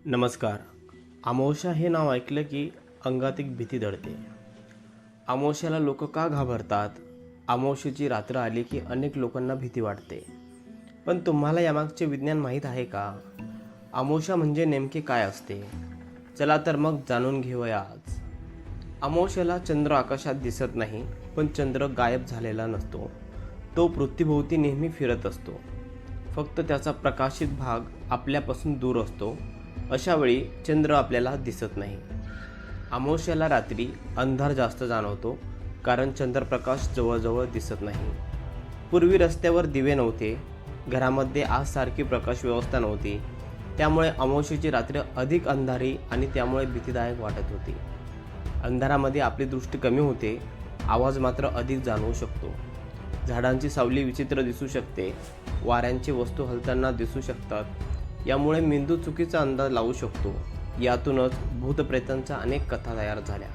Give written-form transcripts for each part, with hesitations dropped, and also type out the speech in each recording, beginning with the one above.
नमस्कार. अमावस्या हे नाव ऐकलं की अंगात एक भीती दडते. अमावस्याला लोक का घाबरतात? अमावस्येची रात्र आली की अनेक लोकांना भीती वाटते. पण तुम्हाला यामागचे विज्ञान माहीत आहे का? अमावस्या म्हणजे नेमके काय असते? चला तर मग जाणून घेऊया आज. अमावस्याला चंद्र आकाशात दिसत नाही, पण चंद्र गायब झालेला नसतो. तो पृथ्वीभोवती नेहमी फिरत असतो. फक्त त्याचा प्रकाशित भाग आपल्यापासून दूर असतो. अशा वेळी चंद्र आपल्याला दिसत नाही. अमावस्याला रात्री अंधार जास्त जाणवतो, कारण चंद्रप्रकाश जवळजवळ दिसत नाही. पूर्वी रस्त्यावर दिवे नव्हते, घरामध्ये आजसारखी प्रकाश व्यवस्था नव्हती. त्यामुळे अमावस्येची रात्र अधिक अंधारी आणि त्यामुळे भीतीदायक वाटत होती. अंधारामध्ये आपली दृष्टी कमी होते, आवाज मात्र अधिक जाणवू शकतो. झाडांची सावली विचित्र दिसू शकते, वाऱ्यांची वस्तू हलताना दिसू शकतात. यामुळे मेंदू चुकीचा अंदाज लावू शकतो. यातूनच भूतप्रेतांच्या अनेक कथा तयार झाल्या.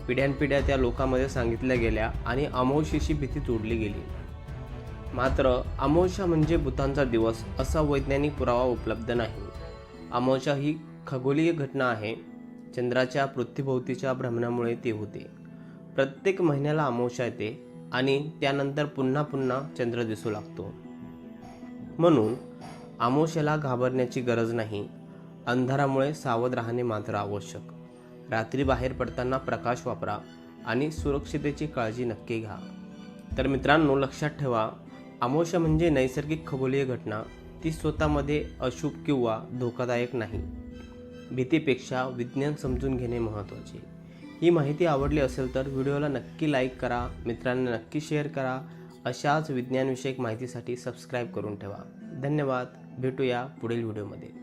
पिढ्यानपिढ्या त्या लोकांमध्ये सांगितल्या गेल्या आणि अमावस्येची भीती तोडली गेली. मात्र अमावस्या म्हणजे भूतांचा दिवस असा वैज्ञानिक पुरावा उपलब्ध नाही. अमावस्या ही खगोलीय घटना आहे. चंद्राच्या पृथ्वीभोवतीच्या भ्रमणामुळे ती होते. प्रत्येक महिन्याला अमावस्या येते आणि त्यानंतर पुन्हा पुन्हा चंद्र दिसू लागतो. म्हणून अमावस्येला घाबरण्याची गरज नाही. अंधारामुळे सावध राहणे मात्र आवश्यक. रात्री बाहेर पडताना प्रकाश वापरा आणि सुरक्षितेची काळजी नक्की घ्या. तर मित्रांनो, लक्षात ठेवा, अमावस्या म्हणजे नैसर्गिक खगोलीय घटना. ती स्वतःमध्ये अशुभ किंवा धोकादायक नाही. भीतीपेक्षा विज्ञान समजून घेणे महत्त्वाचे. ही माहिती आवडली असेल तर व्हिडिओला नक्की लाईक करा, मित्रांना नक्की शेअर करा. अशाच विज्ञानविषयक माहितीसाठी सबस्क्राईब करून ठेवा. धन्यवाद. भेटूया पुढील व्हिडिओमध्ये.